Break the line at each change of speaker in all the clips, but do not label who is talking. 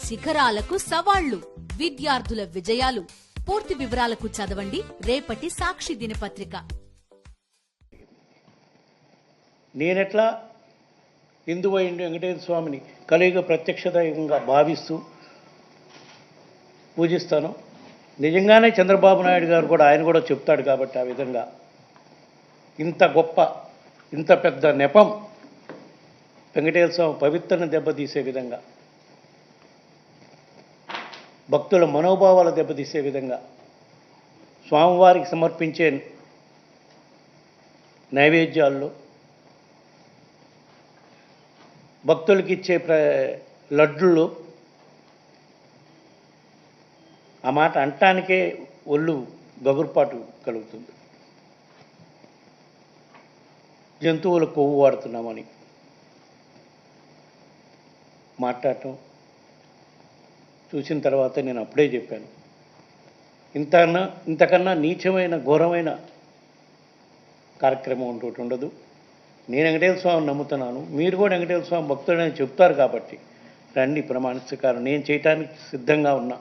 శిఖరాలకు సవాళ్లు, విద్యార్థుల విజయాలు. పూర్తి వివరాలకు చదవండి రేపటి సాక్షి దినపత్రిక.
నేనెట్లా హిందువైండి వెంకటేశ్వర స్వామిని కలియుగ ప్రత్యక్ష దైవంగా భావిస్తూ పూజిస్తాను. నిజంగానే చంద్రబాబు నాయుడు గారు కూడా ఆయన కూడా చెప్తాడు కాబట్టి ఆ విధంగా ఇంత గొప్ప ఇంత పెద్ద నెపం వెంకటేశ్వర స్వామి పవిత్రను దెబ్బతీసే విధంగా, భక్తుల మనోభావాలు దెబ్బతీసే విధంగా స్వామివారికి సమర్పించే నైవేద్యాల్లో, భక్తులకి ఇచ్చే లడ్డుల్లో ఆ మాట అంటానికే ఒళ్ళు గగురుపాటు కలుగుతుంది. జంతువుల కొవ్వు వాడుతున్నామని మాట్లాడటం చూసిన తర్వాత నేను అప్పుడే చెప్పాను, ఇంతకన్నా నీచమైన ఘోరమైన కార్యక్రమం ఇంకోటి ఉండదు. నేను వెంకటేశ్వర స్వామిని నమ్ముతున్నాను, మీరు కూడా వెంకటేశ్వర స్వామి భక్తుడని చెప్తారు కాబట్టి రండి ప్రమాణ స్వీకారం నేను చేయటానికి సిద్ధంగా ఉన్నా.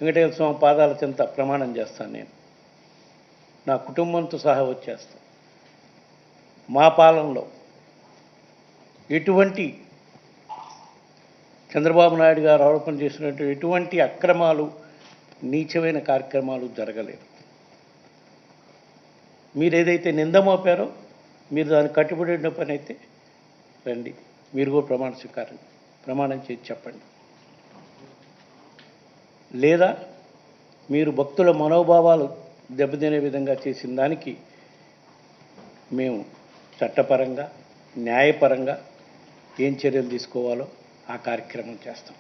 వెంకటేశ్వర స్వామి పాదాల చెంత ప్రమాణం చేస్తాను. నేను నా కుటుంబంతో సహా వచ్చేస్తాను. మా పాలనలో ఎటువంటి చంద్రబాబు నాయుడు గారు ఆరోపణ చేసినట్టు ఎటువంటి అక్రమాలు, నీచమైన కార్యక్రమాలు జరగలేదు. మీరు ఏదైతే నింద మోపారో మీరు దానికి కట్టుబడిన పని అయితే రండి, మీరు కూడా ప్రమాణం చేసి చెప్పండి. లేదా మీరు భక్తుల మనోభావాలు దెబ్బతినే విధంగా చేసిన దానికి మేము చట్టపరంగా, న్యాయపరంగా ఏం చర్యలు తీసుకోవాలో ఆ కార్యక్రమం చేస్తాం.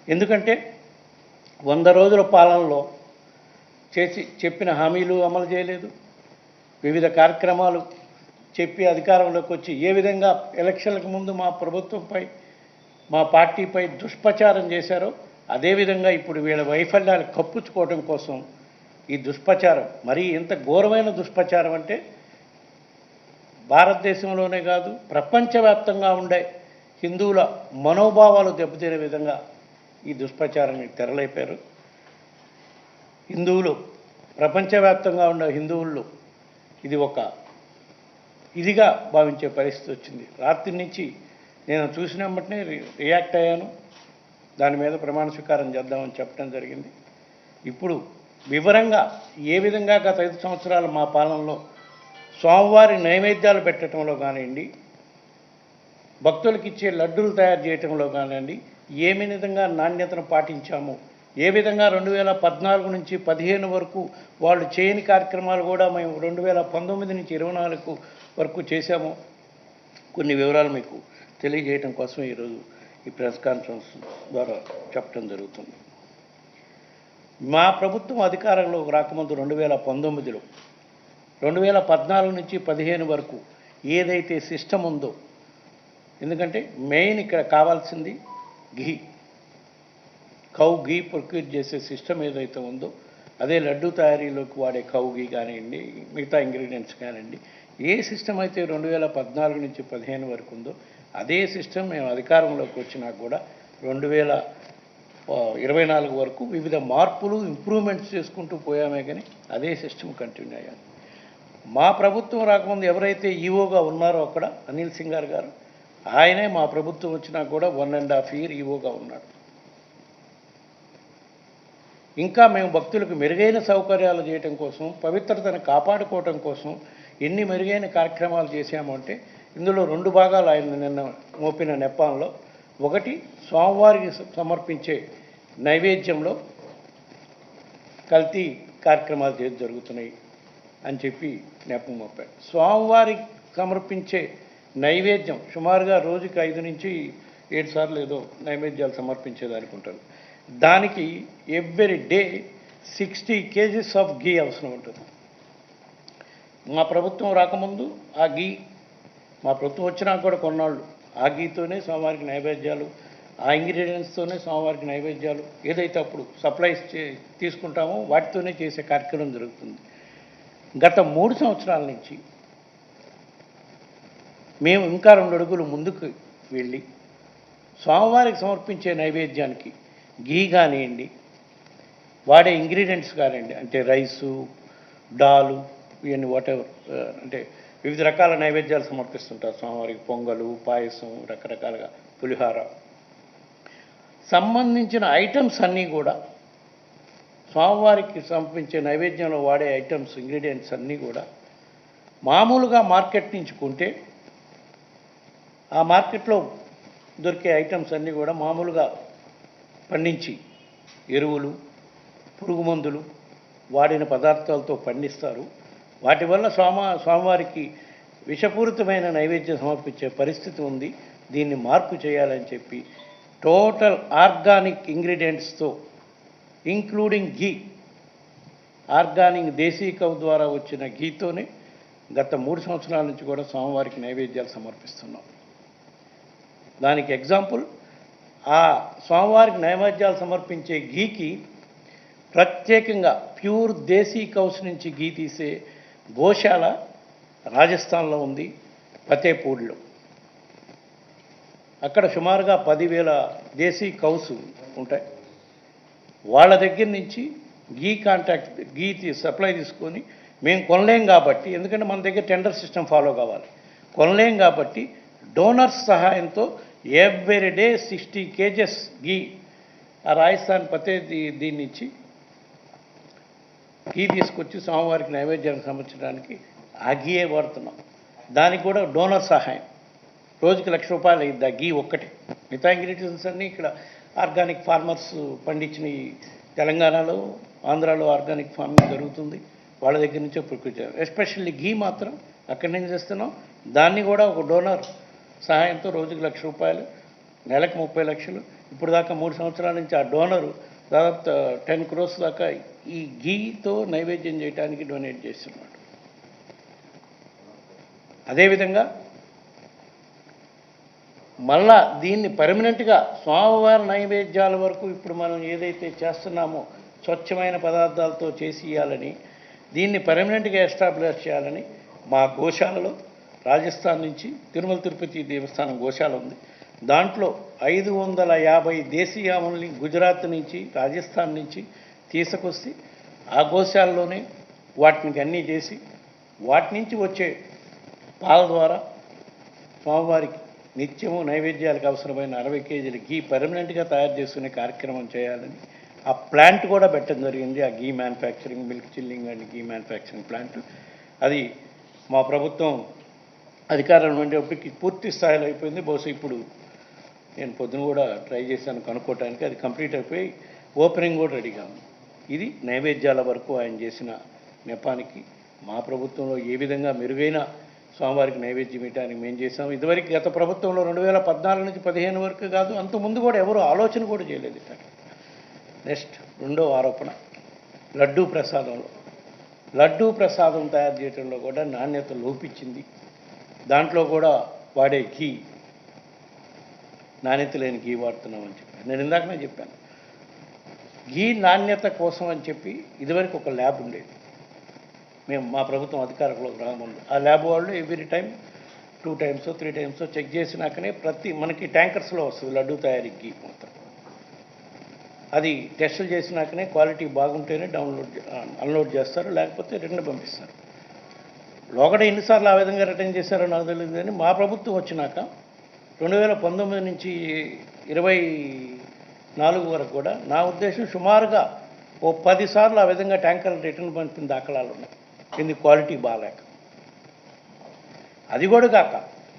ఎందుకంటే 100 రోజుల పాలనలో చెప్పిన హామీలు అమలు చేయలేదు, వివిధ కార్యక్రమాలు చెప్పి అధికారంలోకి వచ్చి ఏ విధంగా ఎలక్షన్లకు ముందు మా ప్రభుత్వంపై, మా పార్టీపై దుష్ప్రచారం చేశారో అదేవిధంగా ఇప్పుడు వీళ్ళ వైఫల్యాలు కప్పుచ్చుకోవడం కోసం ఈ దుష్ప్రచారం, మరీ ఎంత ఘోరమైన దుష్ప్రచారం అంటే భారతదేశంలోనే కాదు ప్రపంచవ్యాప్తంగా ఉండే హిందువుల మనోభావాలు దెబ్బతినే విధంగా ఈ దుష్ప్రచారాన్ని తెరలేపారు. హిందువులు, ప్రపంచవ్యాప్తంగా ఉండే హిందువుల్లో ఇది ఒక ఇదిగా భావించే పరిస్థితి వచ్చింది. రాత్రి నుంచి నేను చూసిన వెంటనే రియాక్ట్ అయ్యాను. దాని మీద ప్రమాణ స్వీకారం చేద్దామని చెప్పడం జరిగింది. ఇప్పుడు వివరంగా ఏ విధంగా గత 5 సంవత్సరాలు మా పాలనలో స్వామివారి నైవేద్యాలు పెట్టడంలో కానివ్వండి, భక్తులకు ఇచ్చే లడ్డూలు తయారు చేయటంలో కానివ్వండి, ఏమి విధంగా నాణ్యతను పాటించాము, ఏ విధంగా 2014 నుంచి 15 వరకు వాళ్ళు చేయని కార్యక్రమాలు కూడా మేము 2019 నుంచి 24 వరకు చేశాము, కొన్ని వివరాలు మీకు తెలియజేయడం కోసం ఈరోజు ఈ ప్రెస్ కాన్ఫరెన్స్ ద్వారా చెప్పడం జరుగుతుంది. మా ప్రభుత్వం అధికారంలోకి రాకముందు 2019లో 2014 నుంచి 15 వరకు ఏదైతే సిస్టమ్ ఉందో, ఎందుకంటే మెయిన్ ఇక్కడ కావాల్సింది కౌ ఘీ ప్రొక్యూర్ చేసే సిస్టమ్ ఏదైతే ఉందో అదే లడ్డు తయారీలోకి వాడే కౌ ఘీ కానివ్వండి, మిగతా ఇంగ్రీడియంట్స్ కానివ్వండి, ఏ సిస్టమ్ అయితే 2014 నుంచి 15 వరకు ఉందో అదే సిస్టమ్ మేము అధికారంలోకి వచ్చినా కూడా 2024 వరకు వివిధ మార్పులు, ఇంప్రూవ్మెంట్స్ చేసుకుంటూ పోయామే కానీ అదే సిస్టమ్ కంటిన్యూ అయ్యాలి. మా ప్రభుత్వం రాకముందు ఎవరైతే ఈఓగా ఉన్నారో అక్కడ అనిల్ సింగార్ గారు, ఆయనే మా ప్రభుత్వం వచ్చినా కూడా 1.5 year ఈఓగా ఉన్నాడు. ఇంకా మేము భక్తులకు మెరుగైన సౌకర్యాలు చేయటం కోసం, పవిత్రతను కాపాడుకోవటం కోసం ఎన్ని మెరుగైన కార్యక్రమాలు చేశామంటే ఇందులో 2 భాగాలు ఆయన నిన్న మోపిన నెపాల్లో. ఒకటి, స్వామివారికి సమర్పించే నైవేద్యంలో కల్తీ కార్యక్రమాలు జరుగుతున్నాయి అని చెప్పి నెపం మోపాడు. స్వామివారికి సమర్పించే నైవేద్యం సుమారుగా రోజుకి 5 నుంచి 7 సార్లు ఏదో నైవేద్యాలు సమర్పించేదానికి ఉంటుంది. దానికి ఎవ్రీ డే 60 kgs ఆఫ్ ఘీ అవసరం ఉంటుంది. మా ప్రభుత్వం రాకముందు ఆ ఘీ, మా ప్రభుత్వం వచ్చినా కూడా కొన్నాళ్ళు ఆ ఘీతోనే స్వామివారికి నైవేద్యాలు, ఆ ఇంగ్రీడియంట్స్తోనే స్వామివారికి నైవేద్యాలు ఏదైతే అప్పుడు సప్లైస్ తీసుకుంటామో వాటితోనే చేసే కార్యక్రమం జరుగుతుంది. గత 3 సంవత్సరాల నుంచి మేము ఇంకా 2 అడుగులు ముందుకు వెళ్ళి స్వామివారికి సమర్పించే నైవేద్యానికి ఘీ కానివ్వండి, వాడే ఇంగ్రీడియంట్స్ కానివ్వండి, అంటే రైసు, డాలు, ఇవన్నీ వాటెవర్, అంటే వివిధ రకాల నైవేద్యాలు సమర్పిస్తుంటారు స్వామివారికి. పొంగలు, పాయసం, రకరకాలుగా పులిహార సంబంధించిన ఐటమ్స్ అన్నీ కూడా స్వామివారికి సమర్పించే నైవేద్యంలో వాడే ఐటమ్స్, ఇంగ్రీడియంట్స్ అన్నీ కూడా మామూలుగా మార్కెట్ నుంచి కొంటే ఆ మార్కెట్లో దొరికే ఐటమ్స్ అన్నీ కూడా మామూలుగా పండించి ఎరువులు, పురుగు మందులు వాడిన పదార్థాలతో పండిస్తారు. వాటి వల్ల స్వామివారికి విషపూరితమైన నైవేద్యం సమర్పించే పరిస్థితి ఉంది. దీన్ని మార్పు చేయాలని చెప్పి టోటల్ ఆర్గానిక్ ఇంగ్రీడియంట్స్తో, ఇంక్లూడింగ్ ఘీ, ఆర్గానిక్ దేశీ కౌ ద్వారా వచ్చిన ఘీతోనే గత 3 సంవత్సరాల నుంచి కూడా స్వామివారికి నైవేద్యాలు సమర్పిస్తున్నాం. దానికి ఎగ్జాంపుల్, ఆ స్వామివారికి నైవేద్యాలు సమర్పించే ఘీకి ప్రత్యేకంగా ప్యూర్ దేశీ కౌస్ నుంచి ఘీ తీసే గోశాల రాజస్థాన్లో ఉంది, ఫతేపూర్లో. అక్కడ సుమారుగా 10,000 దేశీ కౌస్ ఉంటాయి. వాళ్ళ దగ్గర నుంచి ఘీ సప్లై తీసుకొని, మేము కొనలేం కాబట్టి, ఎందుకంటే మన దగ్గర టెండర్ సిస్టమ్ ఫాలో కావాలి, కొనలేం కాబట్టి డోనర్స్ సహాయంతో ఎవ్రీ డే 60 kgs ఘీ ఆ రాజస్థాన్ దీని నుంచి ఘీ తీసుకొచ్చి స్వామివారికి నైవేద్యానికి సమర్పించడానికి ఆ ఘీయే వాడుతున్నాం. దానికి కూడా డోనర్ సహాయం. రోజుకి ₹1,00,000 అయ్యిద్ది ఆ ఘీ ఒక్కటి. మిగతా ఇంగ్రీడియంట్స్ అన్నీ ఇక్కడ ఆర్గానిక్ ఫార్మర్స్ పండించిన ఈ తెలంగాణలో, ఆంధ్రాలో ఆర్గానిక్ ఫార్మింగ్ జరుగుతుంది. వాళ్ళ దగ్గర నుంచే ప్రొక్యూర్, ఎస్పెషల్లీ ఘీ మాత్రం అక్కడి నుంచి తెస్తున్నాం. దాన్ని కూడా ఒక డోనర్ సహాయంతో రోజుకి ₹1,00,000, నెలకు 30 లక్షలు. ఇప్పుడు దాకా 3 సంవత్సరాల నుంచి ఆ డోనరు దాదాపు 10 crores దాకా ఈ ఘీతో నైవేద్యం చేయడానికి డొనేట్ చేస్తున్నాడు. అదేవిధంగా మళ్ళా దీన్ని పర్మనెంట్గా స్వామివారి నైవేద్యాల వరకు ఇప్పుడు మనం ఏదైతే చేస్తున్నామో స్వచ్ఛమైన పదార్థాలతో చేసి ఇవ్వాలని, దీన్ని పర్మనెంట్గా ఎస్టాబ్లిష్ చేయాలని మా గోశాలలో రాజస్థాన్ నుంచి తిరుమల తిరుపతి దేవస్థానం గోశాల ఉంది. దాంట్లో 550 దేశీ ఆవుల్ని గుజరాత్ నుంచి, రాజస్థాన్ నుంచి తీసుకొచ్చి ఆ గోశాలలోనే వాటిని అన్నీ చేసి, వాటి నుంచి వచ్చే పాల ద్వారా స్వామివారికి నిత్యము నైవేద్యాలకు అవసరమైన 60 kg ఘీ పర్మనెంట్గా తయారు చేసుకునే కార్యక్రమం చేయాలని ఆ ప్లాంట్ కూడా పెట్టడం జరిగింది. ఆ ghee manufacturing, milk chilling and ghee manufacturing plant. అది మా ప్రభుత్వం అధికారం ఉండేప్పటికి పూర్తి స్థాయిలో అయిపోయింది. బహుశా ఇప్పుడు నేను పొద్దున కూడా ట్రై చేశాను కనుక్కోవడానికి, అది కంప్లీట్ అయిపోయి ఓపెనింగ్ కూడా రెడీగా ఉంది. ఇది నైవేద్యాల వరకు ఆయన చేసిన నెపానికి మా ప్రభుత్వంలో ఏ విధంగా మెరుగైన స్వామివారికి నైవేద్యం ఇవ్వడానికి మేము చేసాం. ఇదివరకు గత ప్రభుత్వంలో 2014 నుంచి 15 వరకు కాదు, అంతకుముందు కూడా ఎవరు ఆలోచన కూడా చేయలేదు ఇట్లా. నెక్స్ట్ రెండో ఆరోపణ, లడ్డూ ప్రసాదం తయారు చేయడంలో కూడా నాణ్యత లోపించింది. దాంట్లో కూడా వాడే ఘీ నాణ్యత లేని ఘీ వాడుతున్నామని చెప్పి నేను ఇందాకనే చెప్పాను. ఘీ నాణ్యత కోసం అని చెప్పి ఇదివరకు ఒక ల్యాబ్ ఉండేది. మా ప్రభుత్వం అధికారంలోకి రాకముందు ఆ ల్యాబ్ వాళ్ళు every time 2 times 3 times check చేసినాకనే మనకి ట్యాంకర్స్లో వస్తుంది లడ్డూ తయారీకి మొత్తం. అది టెస్టులు చేసినాకనే క్వాలిటీ బాగుంటేనే అన్లోడ్ చేస్తారు, లేకపోతే రిటర్న్ పంపిస్తారు. లోగడ ఎన్నిసార్లు ఆ విధంగా రిటర్న్ చేశారో నాకు తెలియదు. కానీ మా ప్రభుత్వం వచ్చినాక 2019 నుంచి 24 వరకు కూడా నా ఉద్దేశం సుమారుగా 10 సార్లు ఆ విధంగా ట్యాంకర్లు రిటర్న్ పంపిన దాఖలాలు ఉన్నాయి. ఇది క్వాలిటీ బాగాలేక. అది కూడా కాక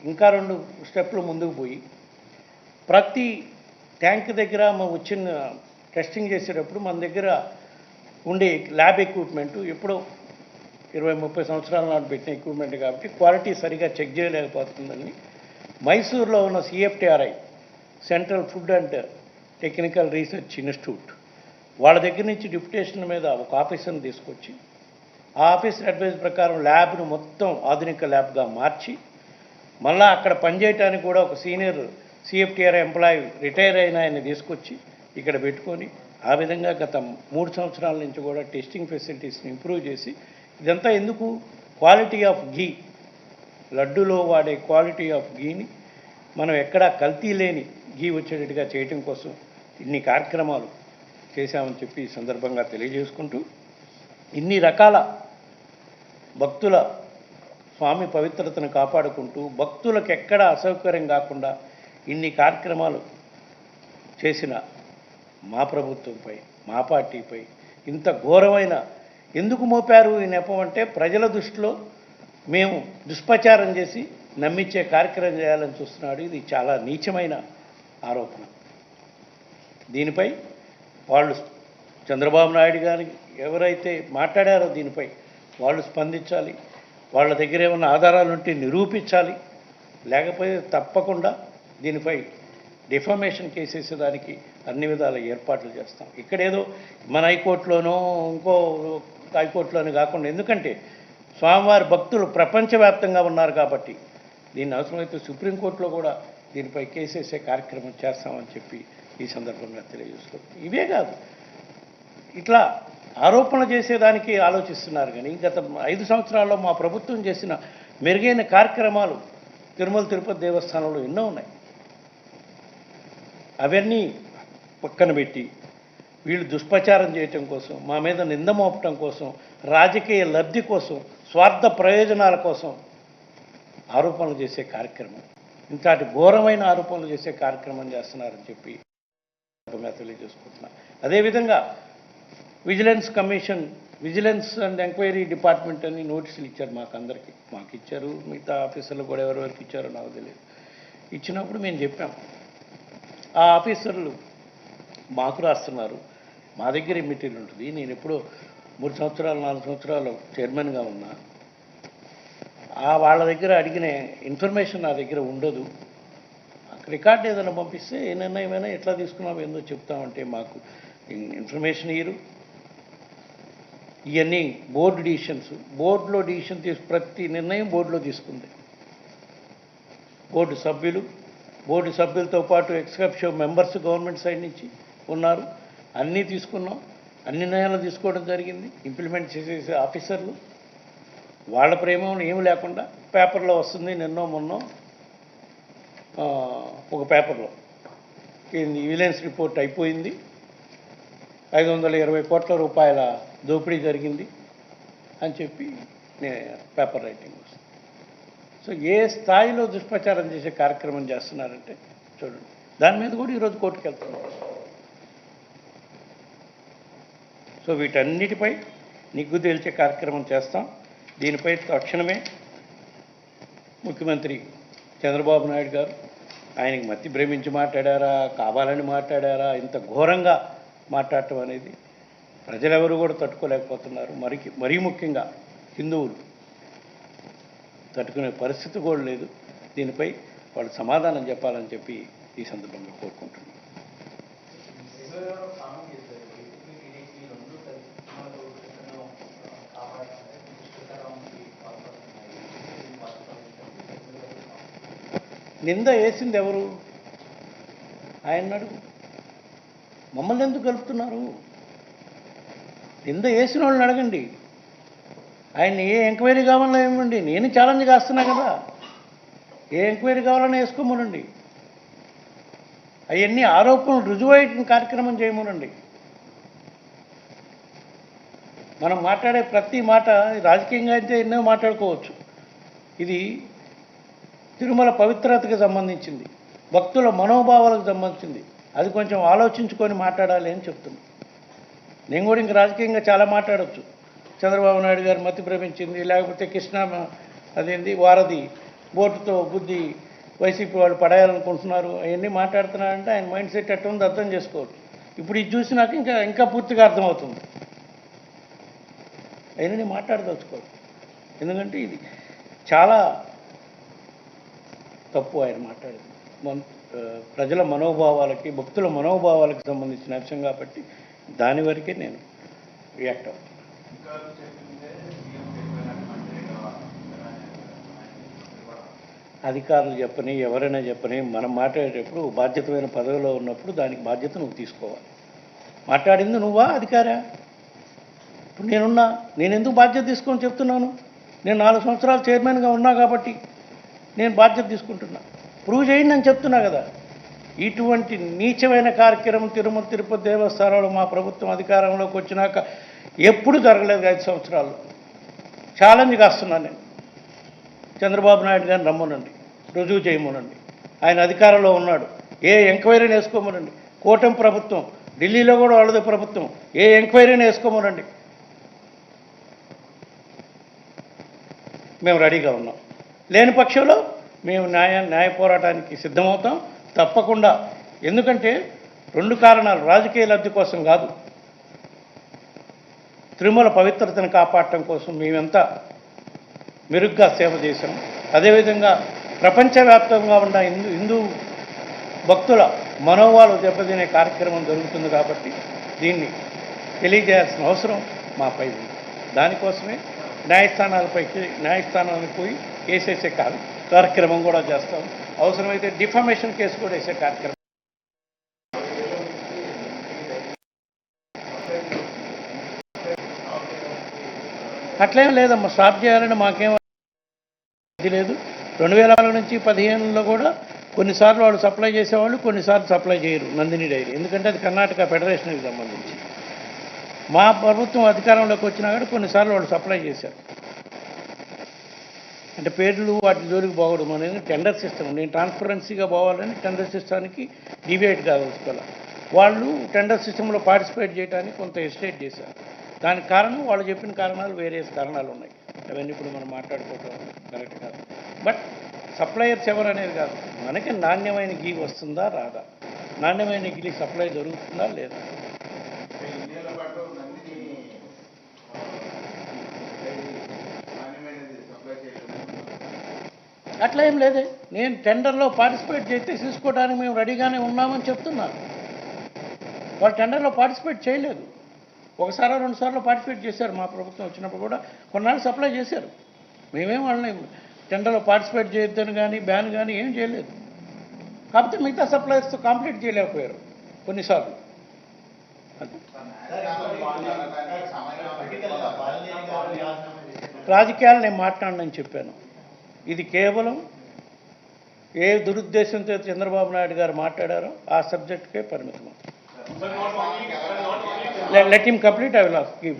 ఇంకా 2 స్టెప్లు ముందుకు పోయి ప్రతి ట్యాంక్ దగ్గర వచ్చిన టెస్టింగ్ చేసేటప్పుడు మన దగ్గర ఉండే ల్యాబ్ ఎక్విప్మెంటు ఎప్పుడో 20-30 సంవత్సరాల నాడు పెట్టిన ఎక్విప్మెంట్ కాబట్టి క్వాలిటీ సరిగా చెక్ చేయలేకపోతుందని మైసూర్లో ఉన్న CFTRI, central food and technical research institute, వాళ్ళ దగ్గర నుంచి డిప్యుటేషన్ మీద ఒక ఆఫీసర్ని తీసుకొచ్చి ఆ ఆఫీసర్ అడ్వైజ్ ప్రకారం ల్యాబ్ను మొత్తం ఆధునిక ల్యాబ్గా మార్చి మళ్ళీ అక్కడ పనిచేయడానికి కూడా ఒక సీనియర్ CFTRI ఎంప్లాయీ రిటైర్ అయిన ఆయన్ని తీసుకొచ్చి ఇక్కడ పెట్టుకొని ఆ విధంగా గత 3 సంవత్సరాల నుంచి కూడా టెస్టింగ్ ఫెసిలిటీస్ని ఇంప్రూవ్ చేసి, ఇదంతా ఎందుకు, క్వాలిటీ ఆఫ్ ఘీ, లడ్డూలో వాడే క్వాలిటీ ఆఫ్ ఘీని మనం ఎక్కడా కల్తీ లేని గీ వచ్చేటట్టుగా చేయటం కోసం ఇన్ని కార్యక్రమాలు చేశామని చెప్పి ఈ సందర్భంగా తెలియజేసుకుంటూ, ఇన్ని రకాల భక్తుల స్వామి పవిత్రతను కాపాడుకుంటూ భక్తులకు ఎక్కడ అసౌకర్యం కాకుండా ఇన్ని కార్యక్రమాలు చేసిన మా ప్రభుత్వంపై, మా పార్టీపై ఇంత ఘోరమైన ఎందుకు మోపారు ఈ నెపం అంటే, ప్రజల దృష్టిలో మేము దుష్ప్రచారం చేసి నమ్మించే కార్యక్రమం చేయాలని చూస్తున్నాడు. ఇది చాలా నీచమైన ఆరోపణ. దీనిపై వాళ్ళు చంద్రబాబు నాయుడు గారికి ఎవరైతే మాట్లాడారో దీనిపై వాళ్ళు స్పందించాలి. వాళ్ళ దగ్గర ఏమైనా ఆధారాలు ఉంటే నిరూపించాలి. లేకపోతే తప్పకుండా దీనిపై డిఫమేషన్ కేసేసేదానికి అన్ని విధాల ఏర్పాట్లు చేస్తాం. ఇక్కడేదో మన హైకోర్టులోనో ఇంకో హైకోర్టులోనూ కాకుండా, ఎందుకంటే స్వామివారి భక్తులు ప్రపంచవ్యాప్తంగా ఉన్నారు కాబట్టి దీన్ని అవసరమైతే సుప్రీంకోర్టులో కూడా దీనిపై కేసేసే కార్యక్రమం చేస్తామని చెప్పి ఈ సందర్భంగా తెలియజేసుకోవచ్చు. ఇవే కాదు, ఇట్లా ఆరోపణలు చేసేదానికి ఆలోచిస్తున్నారు. కానీ గత 5 సంవత్సరాల్లో మా ప్రభుత్వం చేసిన మెరుగైన కార్యక్రమాలు తిరుమల తిరుపతి దేవస్థానంలో ఎన్నో ఉన్నాయి. అవన్నీ పక్కన పెట్టి వీళ్ళు దుష్ప్రచారం చేయటం కోసం, మా మీద నింద మోపటం కోసం, రాజకీయ లబ్ధి కోసం, స్వార్థ ప్రయోజనాల కోసం ఆరోపణలు చేసే కార్యక్రమం, ఇంతటి ఘోరమైన ఆరోపణలు చేసే కార్యక్రమం చేస్తున్నారని చెప్పి తెలియజేసుకుంటున్నా. అదేవిధంగా vigilance commission, vigilance and enquiry department అని నోటీసులు ఇచ్చారు మాకందరికీ. మాకు ఇచ్చారు, మిగతా ఆఫీసర్లు కూడా ఎవరెవరికి ఇచ్చారో నాకు తెలియదు. ఇచ్చినప్పుడు మేము చెప్పాం, ఆ ఆఫీసర్లు మాకు రాస్తున్నారు, మా దగ్గర మెటీరియల్ ఉంటుంది. నేను ఎప్పుడో 3 సంవత్సరాలు 4 సంవత్సరాలు చైర్మన్గా ఉన్నా. వాళ్ళ దగ్గర అడిగిన ఇన్ఫర్మేషన్ నా దగ్గర ఉండదు. రికార్డు ఏదైనా పంపిస్తే ఏ నిర్ణయమైనా ఎట్లా తీసుకున్నామో ఏందో చెప్తామంటే మాకు ఇన్ఫర్మేషన్ ఇయ్యరు. ఇవన్నీ బోర్డు డిసిషన్స్, బోర్డులో డిసిషన్ ప్రతి నిర్ణయం బోర్డులో తీసుకుంది. బోర్డు సభ్యులతో పాటు ఎక్స్కప్షో మెంబర్స్ గవర్నమెంట్ సైడ్ నుంచి ఉన్నారు. అన్నీ తీసుకున్నాం, అన్ని నిర్ణయాలు తీసుకోవడం జరిగింది. ఇంప్లిమెంట్ చేసే ఆఫీసర్లు వాళ్ళ ప్రేమను ఏమి లేకుండా పేపర్లో వస్తుంది. నిన్నో మొన్నో ఒక పేపర్లో విజిలెన్స్ రిపోర్ట్ అయిపోయింది, 520 కోట్ల రూపాయల దోపిడీ జరిగింది అని చెప్పి పేపర్ రైటింగ్ వస్తుంది. సో ఏ స్థాయిలో దుష్ప్రచారం చేసే కార్యక్రమం చేస్తున్నారంటే చూడండి. దాని మీద కూడా ఈరోజు కోర్టుకు వెళ్తున్నారు. సో వీటన్నిటిపై నిగ్గు తేల్చే కార్యక్రమం చేస్తాం. దీనిపై తక్షణమే ముఖ్యమంత్రి చంద్రబాబు నాయుడు గారు, ఆయనకి మతి భ్రమించి మాట్లాడారా, కావాలని మాట్లాడారా, ఇంత ఘోరంగా మాట్లాడటం అనేది ప్రజలెవరు కూడా తట్టుకోలేకపోతున్నారు. మరీ ముఖ్యంగా హిందువులు తట్టుకునే పరిస్థితి కూడా లేదు. దీనిపై వాళ్ళు సమాధానం చెప్పాలని చెప్పి ఈ సందర్భంగా కోరుకుంటున్నాను. నింద వేసింది ఎవరు? ఆయన అడుగు. మమ్మల్ని ఎందుకు కలుపుతున్నారు? నింద వేసిన వాళ్ళని అడగండి. ఆయన ఏ ఎంక్వైరీ కావాలన్నా ఇవ్వండి. నేను ఛాలెంజ్ చేస్తున్నా కదా, ఏ ఎంక్వైరీ కావాలన్నా వేసుకోమనండి. అవన్నీ ఆరోపణలు రుజువయ్యే కార్యక్రమం చేయమనండి. మనం మాట్లాడే ప్రతి మాట రాజకీయంగా అయితే ఎన్నో మాట్లాడుకోవచ్చు. ఇది తిరుమల పవిత్రతకు సంబంధించింది, భక్తుల మనోభావాలకు సంబంధించింది. అది కొంచెం ఆలోచించుకొని మాట్లాడాలి అని చెప్తున్నాను. నేను కూడా ఇంక రాజకీయంగా చాలా మాట్లాడవచ్చు. చంద్రబాబు నాయుడు గారు మతి భ్రమించింది, లేకపోతే కృష్ణా అదేంది వారధి బోటుతో బుద్ధి వైసీపీ వాళ్ళు పడేయాలనుకుంటున్నారు, అవన్నీ మాట్లాడుతున్నారంటే ఆయన మైండ్ సెట్ ఎట్లా ఉందో అర్థం చేసుకోవచ్చు. ఇప్పుడు ఇది చూసినాక ఇంకా పూర్తిగా అర్థమవుతుంది. అవన్నీ మాట్లాడదలుచుకోవచ్చు. ఎందుకంటే ఇది చాలా తప్పు ఆయన మాట్లాడేది. ప్రజల మనోభావాలకి, భక్తుల మనోభావాలకి సంబంధించిన అంశం కాబట్టి దాని వరకే నేను రియాక్ట్ అవుతాను. అధికారులు చెప్పని, ఎవరైనా చెప్పని, మనం మాట్లాడేటప్పుడు బాధ్యతమైన పదవిలో ఉన్నప్పుడు దానికి బాధ్యత నువ్వు తీసుకోవాలి. మాట్లాడింది నువ్వా అధికారా? ఇప్పుడు నేను ఎందుకు బాధ్యత తీసుకొని చెప్తున్నాను? నేను 4 సంవత్సరాలు చైర్మన్గా ఉన్నా కాబట్టి నేను బాధ్యత తీసుకుంటున్నా. ప్రూవ్ చేయండి అని చెప్తున్నా కదా. ఇటువంటి నీచమైన కార్యక్రమం తిరుమల తిరుపతి దేవస్థానంలో మా ప్రభుత్వం అధికారంలోకి వచ్చినాక ఎప్పుడు జరగలేదు 5 సంవత్సరాలు. ఛాలెంజ్ కాస్తున్నాను నేను. చంద్రబాబు నాయుడు గారిని రమ్మనండి, రుజువు చేయమనండి. ఆయన అధికారంలో ఉన్నాడు. ఏ ఎంక్వైరీని వేసుకోమనండి. కూటమి ప్రభుత్వం, ఢిల్లీలో కూడా వాళ్ళదే ప్రభుత్వం, ఏ ఎంక్వైరీని వేసుకోమనండి. మేము రెడీగా ఉన్నాం. లేని పక్షంలో మేము న్యాయ పోరాటానికి సిద్ధమవుతాం తప్పకుండా. ఎందుకంటే 2 కారణాలు, రాజకీయ లబ్ధి కోసం కాదు, తిరుమల పవిత్రతను కాపాడటం కోసం మేమెంత మెరుగ్గా సేవ చేశాం. అదేవిధంగా ప్రపంచవ్యాప్తంగా ఉన్న హిందూ భక్తుల మనోభావాలు దెబ్బతినే కార్యక్రమం జరుగుతుంది కాబట్టి దీన్ని తెలియజేయాల్సిన అవసరం మాపై ఉంది. దానికోసమే న్యాయస్థానానికి పోయి కేసేసే కార్యక్రమం కూడా చేస్తాం. అవసరమైతే డిఫమేషన్ కేసు కూడా వేసే కార్యక్రమం. అట్లేం లేదమ్మా, స్టాప్ చేయాలని మాకేం లేదు. 2004 నుంచి 2015లో కూడా కొన్నిసార్లు వాళ్ళు సప్లై చేసేవాళ్ళు, కొన్నిసార్లు సప్లై చేయరు నందిని డైరీ. ఎందుకంటే అది కర్ణాటక ఫెడరేషన్కి సంబంధించి. మా ప్రభుత్వం అధికారంలోకి వచ్చినా కూడా కొన్నిసార్లు వాళ్ళు సప్లై చేశారు. అంటే పేర్లు వాటి జోలికి పోవడం అనేది టెండర్ సిస్టమ్. నేను ట్రాన్స్పరెన్సీగా పోవాలని టెండర్ సిస్టానికి డిబేట్ కాదు. వాళ్ళు టెండర్ సిస్టంలో పార్టిసిపేట్ చేయడానికి కొంత ఎస్టేట్ చేశారు. దానికి కారణం వాళ్ళు చెప్పిన కారణాలు, వేరే కారణాలు ఉన్నాయి. అవన్నీ ఇప్పుడు మనం మాట్లాడుకోవటం కరెక్ట్ కాదు. బట్ సప్లయర్స్ ఎవరు అనేది కాదు, మనకి నాణ్యమైన గీ వస్తుందా రాదా, నాణ్యమైన గీ సప్లై జరుగుతుందా లేదా. అట్లా ఏం లేదే. నేను టెండర్లో పార్టిసిపేట్ చేస్తే తీసుకోవడానికి మేము రెడీగానే ఉన్నామని చెప్తున్నాను. వాళ్ళు టెండర్లో పార్టిసిపేట్ చేయలేదు. 1-2 సార్లు పార్టిసిపేట్ చేశారు. మా ప్రభుత్వం వచ్చినప్పుడు కూడా కొన్నాళ్ళు సప్లై చేశారు. మేమేం వాళ్ళని టెండర్లో పార్టిసిపేట్ చేయొద్దని కానీ బ్యాన్ కానీ ఏం చేయలేదు. కాకపోతే మిగతా సప్లైర్స్తో కంప్లీట్ చేయలేకపోయారు కొన్నిసార్లు. రాజకీయాలు నేను మాట్లాడనని చెప్పాను. ఇది కేవలం ఏ దురుద్దేశంతో చంద్రబాబు నాయుడు గారు మాట్లాడారో ఆ సబ్జెక్ట్కే పరిమితం. Let him complete. I will give.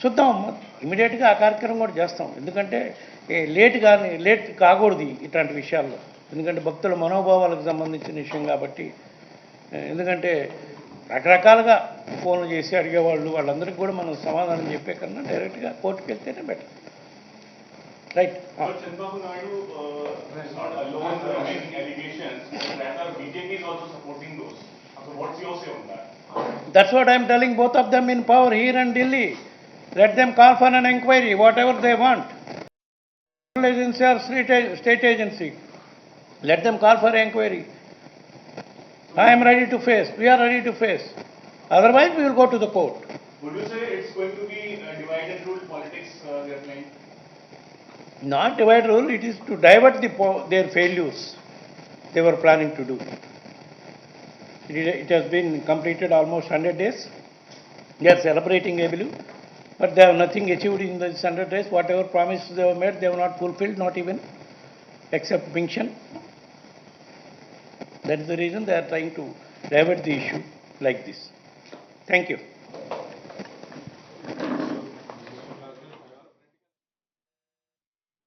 చూద్దాం, ఇమీడియట్గా ఆ కార్యక్రమం కూడా చేస్తాం. ఎందుకంటే లేట్ కాకూడదు ఇట్లాంటి విషయాల్లో. ఎందుకంటే భక్తుల మనోభావాలకు సంబంధించిన విషయం కాబట్టి. ఎందుకంటే రకరకాలుగా ఫోన్లు చేసి అడిగేవాళ్ళు, వాళ్ళందరికీ కూడా మనం సమాధానం చెప్పే కన్నా డైరెక్ట్గా కోర్టుకు వెళ్తేనే better. Right.
Chandrababu Naidu is not alone in making allegations. Rather, BJP is also supporting those. So, what's your say on that?
That's what I'm telling both of them in power here and Delhi. Let them call for an inquiry, whatever they want. Agency or state agency. Let them call for an inquiry. I am ready to face. We are ready to face. Otherwise, we will go to the court.
Would you say it's going to be divided rule politics they are playing?
Not divide rule, it is to divert their failures they were planning to do. It has been completed almost 100 days. They are celebrating Ebilu, but they have nothing achieved in these 100 days. Whatever promises they have made, they have not fulfilled, not even, except pension. That is the reason they are trying to divert the issue like this. Thank you.